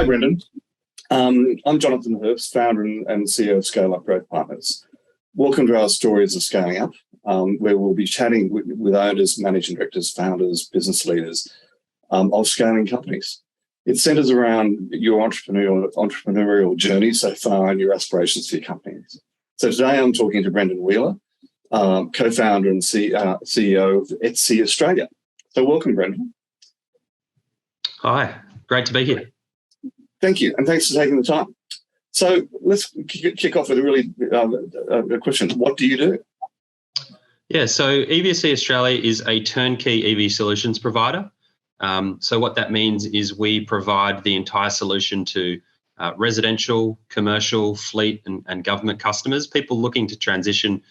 Hi, Brendan. I'm Jonathan Herps, founder and CEO of Scale-Up Growth Partners. Welcome to our Stories of Scaling Up, where we'll be chatting with owners, managing directors, founders, business leaders of scaling companies. It centers around your entrepreneurial journey so far and your aspirations for your companies. So today I'm talking to Brendan Wheeler, co-founder and CEO of EVSE Australia. So welcome, Brendan. Hi, great to be here. Thank you, and thanks for taking the time. So let's kick off with a question. What do you do? Yeah, so EVSE Australia is a turnkey EV solutions provider. So what that means is we provide the entire solution to residential, commercial, fleet and government customers, people looking to transition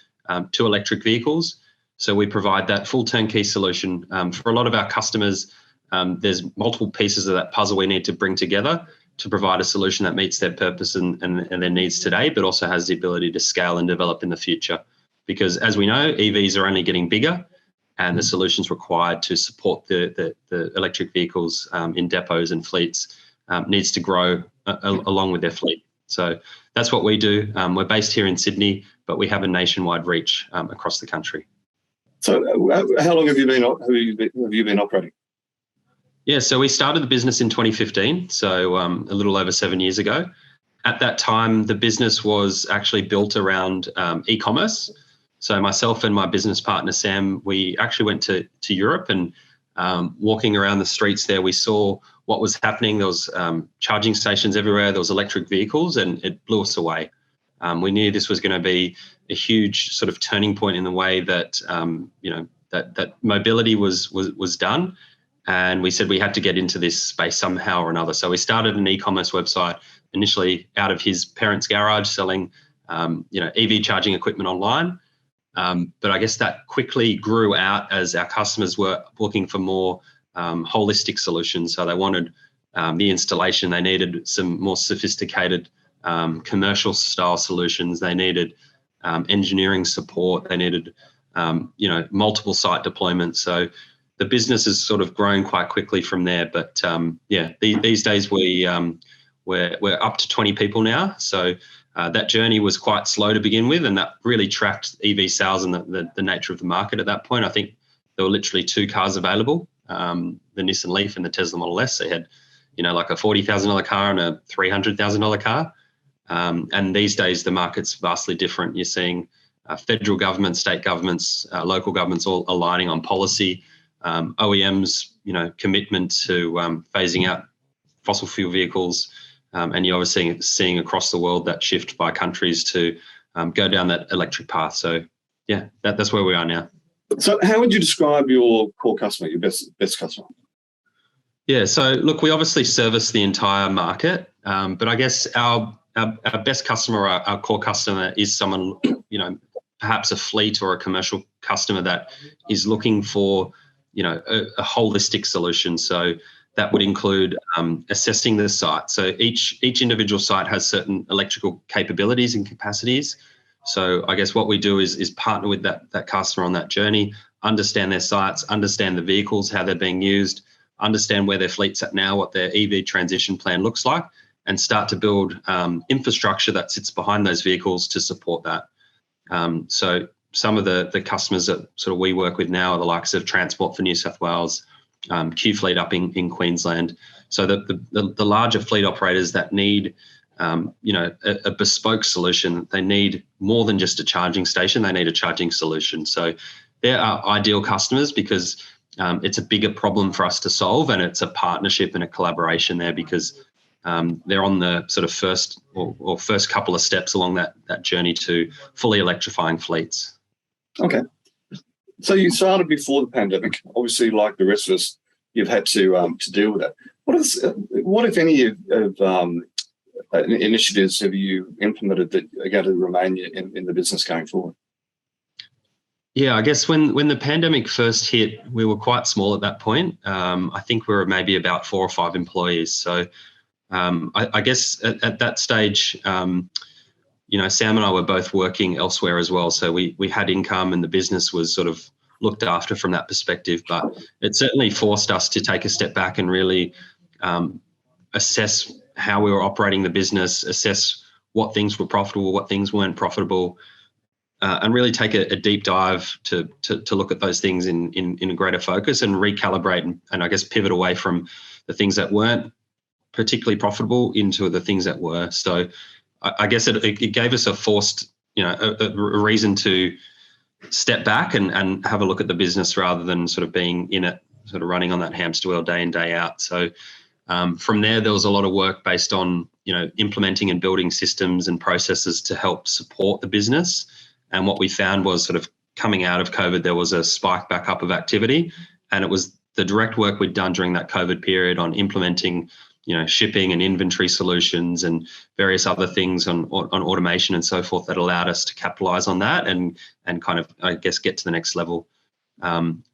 to electric vehicles. So we provide that full turnkey solution. For a lot of our customers, there's multiple pieces of that puzzle we need to bring together to provide a solution that meets their purpose and their needs today, but also has the ability to scale and develop in the future. Because as we know, EVs are only getting bigger, and the solutions required to support the electric vehicles in depots and fleets needs to grow along with their fleet. So that's what we do. We're based here in Sydney, but we have a nationwide reach across the country. So how long have you been operating? Yeah, so we started the business in 2015, so a little over 7 years ago. At that time, the business was actually built around e-commerce. So myself and my business partner, Sam, we actually went to Europe, and walking around the streets there, we saw what was happening. There was charging stations everywhere. There was electric vehicles, and it blew us away. We knew this was going to be a huge sort of turning point in the way that that mobility was done. And we said we had to get into this space somehow or another. So we started an e-commerce website initially out of his parents' garage, selling EV charging equipment online. But I guess that quickly grew out as our customers were looking for more holistic solutions. So they wanted the installation. They needed some more sophisticated commercial style solutions. They needed engineering support. They needed multiple site deployments. So the business has sort of grown quite quickly from there. But these days we're up to 20 people now. So that journey was quite slow to begin with, and that really tracked EV sales and the nature of the market at that point. I think there were literally two cars available, the Nissan Leaf and the Tesla Model S. They had, like a $40,000 car and a $300,000 car. And these days the market's vastly different. You're seeing federal government, state governments, local governments all aligning on policy. OEMs, commitment to phasing out fossil fuel vehicles, and you're obviously seeing across the world that shift by countries to go down that electric path. So, yeah, that's where we are now. So, how would you describe your core customer, your best customer? Yeah, so look, we obviously service the entire market, but I guess our best customer, our core customer, is someone, perhaps a fleet or a commercial customer that is looking for a holistic solution. So that would include assessing the site. So each individual site has certain electrical capabilities and capacities. So I guess what we do is partner with that customer on that journey, understand their sites, understand the vehicles, how they're being used, understand where their fleet's at now, what their EV transition plan looks like, and start to build infrastructure that sits behind those vehicles to support that. So some of the customers that sort of we work with now are the likes of Transport for New South Wales, Q Fleet up in Queensland. So the larger fleet operators that need a bespoke solution, they need more than just a charging station. They need a charging solution. So they're our ideal customers because it's a bigger problem for us to solve, and it's a partnership and a collaboration there because they're on the sort of first couple of steps along that journey to fully electrifying fleets. Okay. So you started before the pandemic. Obviously, like the rest of us, you've had to deal with that. What if any of initiatives have you implemented that are going to remain in the business going forward? Yeah, I guess when the pandemic first hit, we were quite small at that point. I think we were maybe about 4 or 5 employees. So I guess at that stage, Sam and I were both working elsewhere as well. So we had income and the business was sort of looked after from that perspective. But it certainly forced us to take a step back and really assess how we were operating the business, assess what things were profitable, what things weren't profitable, and really take a deep dive to look at those things in a greater focus and recalibrate and I guess pivot away from the things that weren't particularly profitable into the things that were. So I guess it gave us a forced, a reason to step back and have a look at the business rather than sort of being in it, sort of running on that hamster wheel day in, day out. So from there was a lot of work based on, implementing and building systems and processes to help support the business. And what we found was sort of coming out of COVID, there was a spike back up of activity. And it was the direct work we'd done during that COVID period on implementing, shipping and inventory solutions and various other things on automation and so forth that allowed us to capitalize on that and kind of, I guess, get to the next level.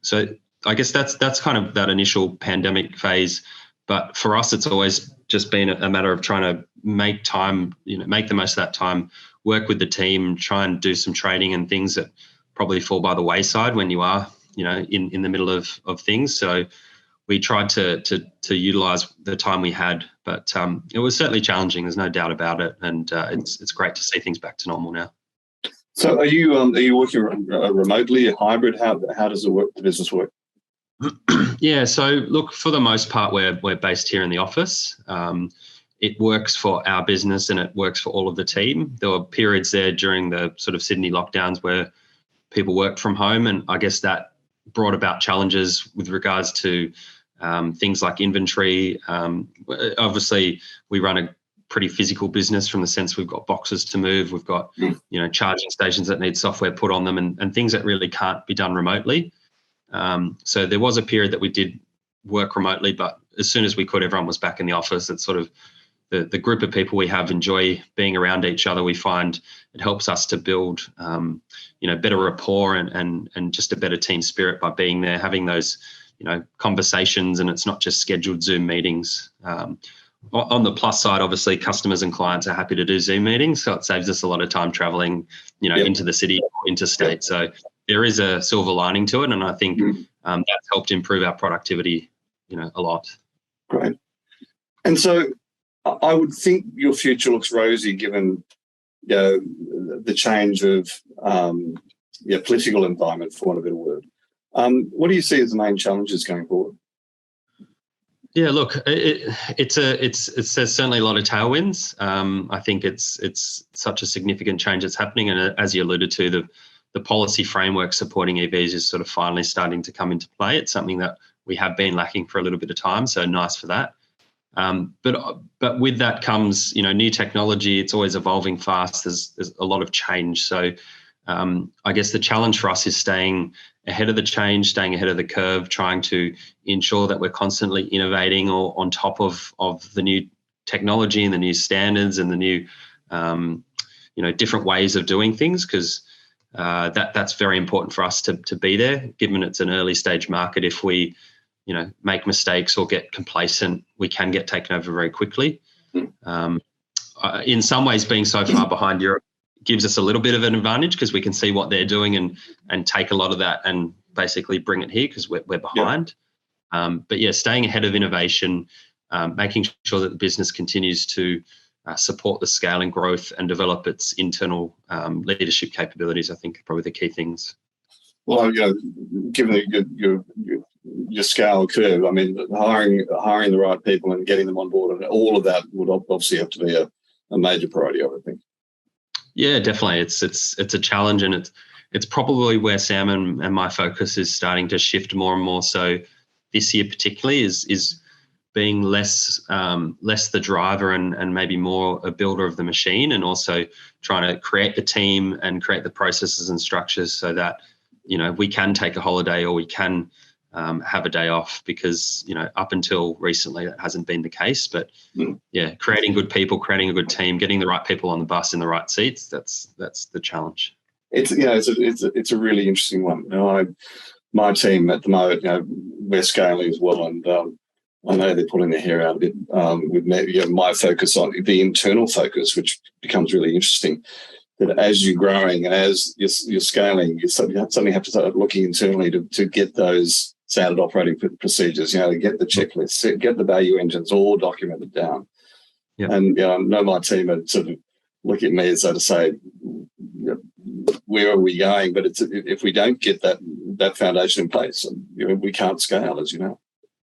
So I guess that's kind of that initial pandemic phase. But for us, it's always just been a matter of trying to make time, make the most of that time, work with the team, try and do some training and things that probably fall by the wayside when you are, in the middle of things. So we tried to utilize the time we had, but it was certainly challenging. There's no doubt about it, and it's great to see things back to normal now. So are you working remotely, hybrid? How does the business work? Yeah, so look, for the most part, we're based here in the office. It works for our business and it works for all of the team. There were periods there during the sort of Sydney lockdowns where people worked from home, and I guess that brought about challenges with regards to things like inventory. Obviously, we run a pretty physical business from the sense we've got boxes to move, we've got charging stations that need software put on them, and things that really can't be done remotely. So there was a period that we did work remotely, but as soon as we could, everyone was back in the office. It's sort of the group of people we have enjoy being around each other. We find it helps us to build, better rapport and just a better team spirit by being there, having those, conversations, and it's not just scheduled Zoom meetings. On the plus side, obviously, customers and clients are happy to do Zoom meetings, so it saves us a lot of time traveling, into the city or interstate. So there is a silver lining to it, and I think that's helped improve our productivity, a lot. Great. And so I would think your future looks rosy given the change of political environment, for want of a better word. What do you see as the main challenges going forward? Yeah, look, there's certainly a lot of tailwinds. I think it's such a significant change that's happening, and as you alluded to, the policy framework supporting EVs is sort of finally starting to come into play. It's something that we have been lacking for a little bit of time, so nice for that. But with that comes, new technology. It's always evolving fast. There's a lot of change. So I guess the challenge for us is staying ahead of the change, staying ahead of the curve, trying to ensure that we're constantly innovating or on top of the new technology and the new standards and the new, different ways of doing things, because that's very important for us to be there, given it's an early stage market. If we make mistakes or get complacent, we can get taken over very quickly. In some ways, being so far behind Europe gives us a little bit of an advantage because we can see what they're doing and take a lot of that and basically bring it here because we're behind. But yeah, staying ahead of innovation, making sure that the business continues to support the scale and growth and develop its internal leadership capabilities, I think are probably the key things. Well, given your scale curve, I mean, hiring the right people and getting them on board, and all of that would obviously have to be a major priority, I would think. Yeah, definitely. It's a challenge, and it's probably where Sam and my focus is starting to shift more and more. So this year particularly is being less the driver and maybe more a builder of the machine, and also trying to create the team and create the processes and structures so that we can take a holiday or we can have a day off, because up until recently that hasn't been the case. But yeah, creating good people, creating a good team, getting the right people on the bus in the right seats, that's the challenge. It's a really interesting one. My team at the moment, we're scaling as well, and I know they're pulling their hair out a bit with my focus on the internal focus, which becomes really interesting. That as you're growing and as you're scaling, you suddenly have to start looking internally to get those standard operating procedures, to get the checklists, get the value engines all documented down. Yep. And I know my team are sort of look at me, so to say, where are we going? But it's if we don't get that foundation in place, we can't scale, as you know.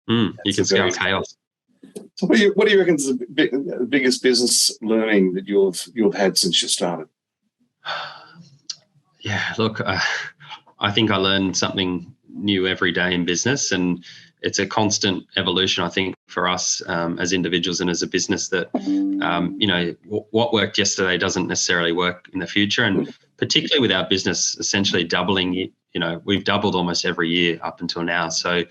You can scale chaos. So what do you reckon is the biggest business learning that you've had since you started? Yeah, look, I think I learn something new every day in business, and it's a constant evolution, I think, for us as individuals and as a business that, what worked yesterday doesn't necessarily work in the future. And particularly with our business essentially doubling, we've doubled almost every year up until now. So,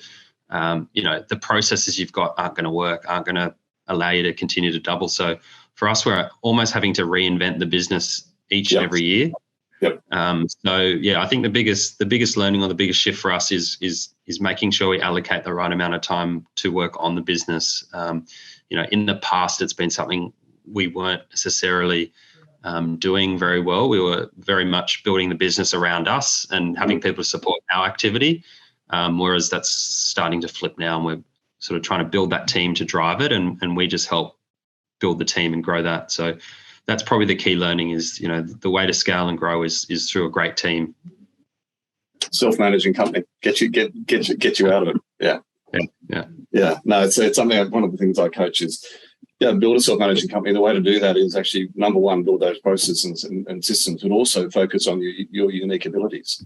the processes you've got aren't going to work, aren't going to allow you to continue to double. So for us, we're almost having to reinvent the business each and every year. Yep. I think the biggest learning or the biggest shift for us is making sure we allocate the right amount of time to work on the business. In the past, it's been something we weren't necessarily doing very well. We were very much building the business around us and having people support our activity, whereas that's starting to flip now, and we're sort of trying to build that team to drive it, and we just help build the team and grow that. So that's probably the key learning is, the way to scale and grow is through a great team. Self-managing company, get you out of it. Yeah. No, it's something. One of the things I coach is, build a self-managing company. The way to do that is actually, number one, build those processes and systems, but also focus on your unique abilities.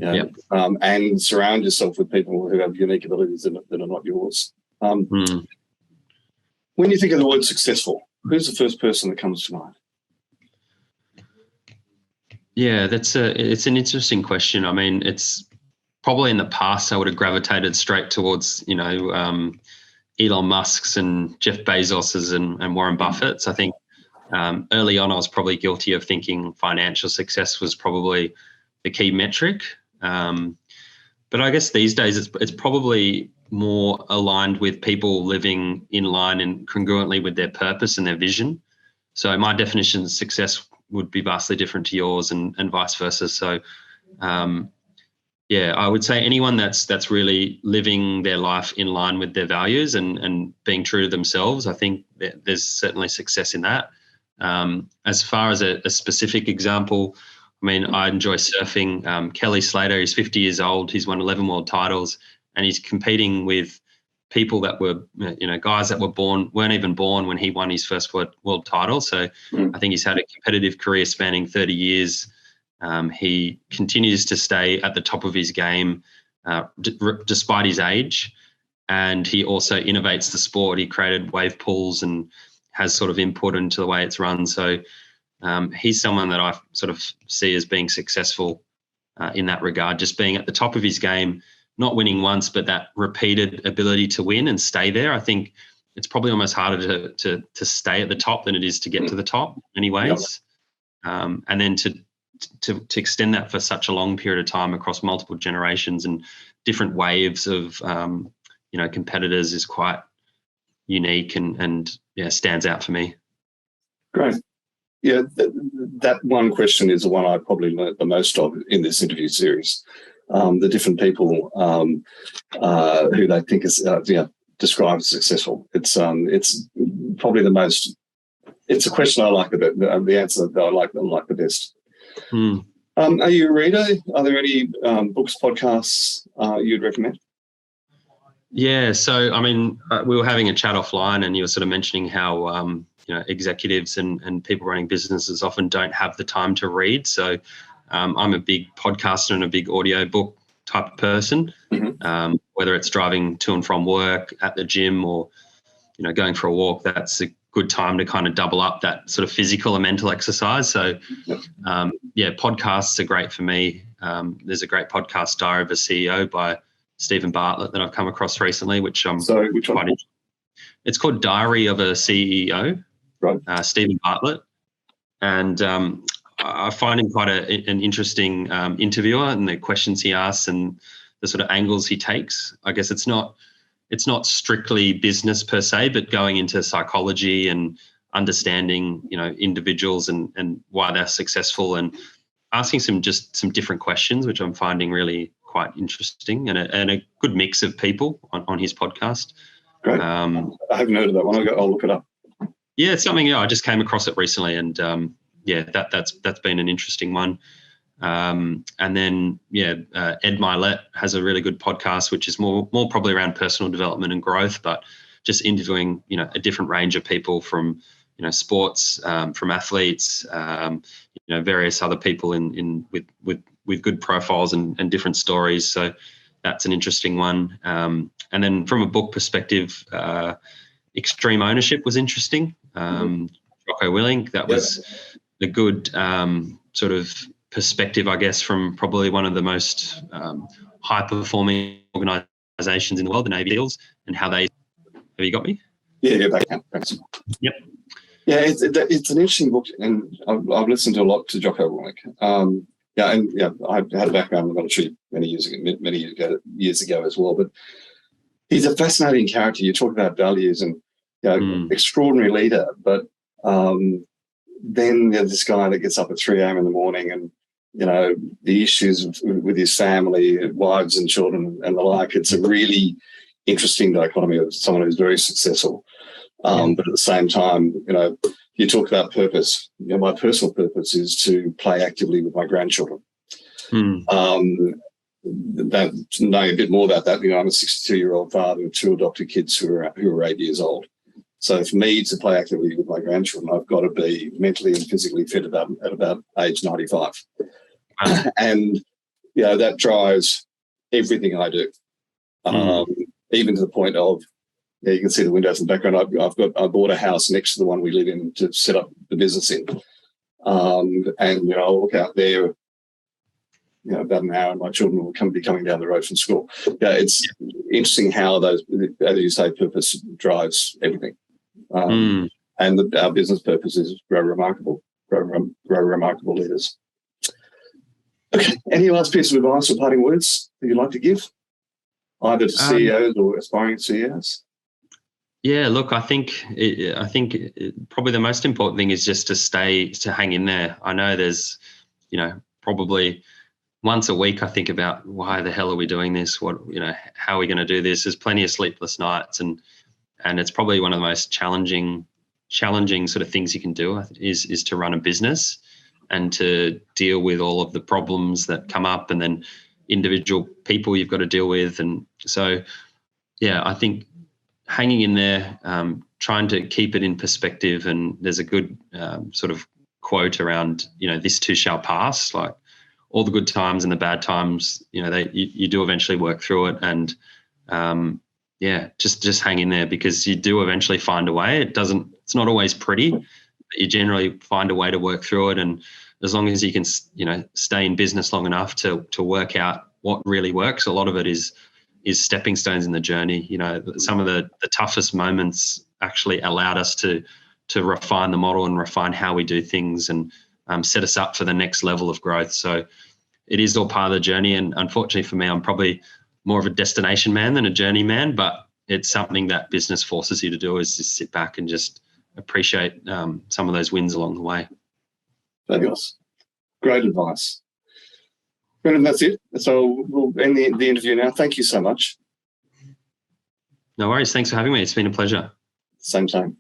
And surround yourself with people who have unique abilities that are not yours. When you think of the word successful, who's the first person that comes to mind? Yeah, it's an interesting question. I mean, it's probably in the past I would have gravitated straight towards, Elon Musk's and Jeff Bezos's and Warren Buffett's. I think early on I was probably guilty of thinking financial success was probably the key metric. But I guess these days it's probably more aligned with people living in line and congruently with their purpose and their vision. So my definition of success would be vastly different to yours and vice versa. So, I would say anyone that's really living their life in line with their values and being true to themselves, I think there's certainly success in that. As far as a specific example, I mean, I enjoy surfing. Kelly Slater, he's 50 years old. He's won 11 world titles, and he's competing with people that were, guys that weren't even born when he won his first world title. So I think he's had a competitive career spanning 30 years. He continues to stay at the top of his game despite his age, and he also innovates the sport. He created wave pools and has sort of input into the way it's run. So he's someone that I sort of see as being successful in that regard, just being at the top of his game, not winning once, but that repeated ability to win and stay there. I think it's probably almost harder to stay at the top than it is to get to the top in many ways. And then to extend that for such a long period of time across multiple generations and different waves of, competitors is quite unique and stands out for me. Great. Yeah, that one question is the one I probably learned the most of in this interview series. The different people who they think is described as successful. It's probably the most. It's a question I like the answer that I like the best. Are you a reader? Are there any books, podcasts you'd recommend? Yeah, so I mean, we were having a chat offline, and you were sort of mentioning how executives and people running businesses often don't have the time to read. So I'm a big podcaster and a big audio book type of person. Whether it's driving to and from work, at the gym, or going for a walk, that's a good time to kind of double up that sort of physical and mental exercise. So podcasts are great for me. There's a great podcast, Diary of a CEO by Stephen Bartlett, that I've come across recently, which I'm which one? It's called Diary of a CEO, right? Stephen Bartlett, and I find him quite an interesting interviewer, and the questions he asks and the sort of angles he takes. I guess it's not strictly business per se, but going into psychology and understanding, individuals and why they're successful, and asking some different questions, which I'm finding really quite interesting, and a good mix of people on his podcast. Great. I haven't heard of that one. I'll look it up. Yeah, it's something. I just came across it recently, and that's been an interesting one. And then Ed Milet has a really good podcast, which is more probably around personal development and growth, but just interviewing a different range of people from sports, from athletes, various other people with good profiles and different stories. So that's an interesting one. And then from a book perspective, Extreme Ownership was interesting. Jocko Willink, that was a good sort of perspective, I guess, from probably one of the most high-performing organisations in the world, the Navy SEALs, and how they. Have you got me? Yeah, back now. Thanks. Yep. Yeah, it's an interesting book, and I've listened to a lot to Jocko Willink. I had a background in the military many years ago as well. But he's a fascinating character. You talk about values and extraordinary leader, but then there's this guy that gets up at 3 a.m. in the morning and the issues with his family, wives and children and the like. It's a really interesting dichotomy of someone who's very successful. But at the same time, you talk about purpose. My personal purpose is to play actively with my grandchildren. Knowing a bit more about that, I'm a 62-year-old father of 2 adopted kids who are 8 years old. So for me to play actively with my grandchildren, I've got to be mentally and physically fit at about age 95. And, that drives everything I do, even to the point of, you can see the windows in the background. I bought a house next to the one we live in to set up the business in. And, I'll look out there, about an hour and my children will be coming down the road from school. It's interesting how those, as you say, purpose drives everything. And our business purpose is grow remarkable leaders. Okay, any last piece of advice or parting words that you'd like to give, either to CEOs or aspiring CEOs? Yeah, look, I think probably the most important thing is just to hang in there. I know there's, probably once a week I think about why the hell are we doing this? What, how are we going to do this? There's plenty of sleepless nights, and it's probably one of the most challenging sort of things you can do is to run a business and to deal with all of the problems that come up, and then individual people you've got to deal with. And so, I think hanging in there, trying to keep it in perspective. And there's a good sort of quote around, this too shall pass. Like all the good times and the bad times, you do eventually work through it. And just hang in there, because you do eventually find a way. It's not always pretty, but you generally find a way to work through it. And as long as you can, stay in business long enough to work out what really works, a lot of it is stepping stones in the journey. Some of the toughest moments actually allowed us to refine the model and refine how we do things, and set us up for the next level of growth. So it is all part of the journey. And unfortunately for me, I'm probably more of a destination man than a journey man, but it's something that business forces you to do, is just sit back and just appreciate some of those wins along the way. Fabulous. Great advice. Brendan, that's it. So we'll end the interview now. Thank you so much. No worries. Thanks for having me. It's been a pleasure. Same time.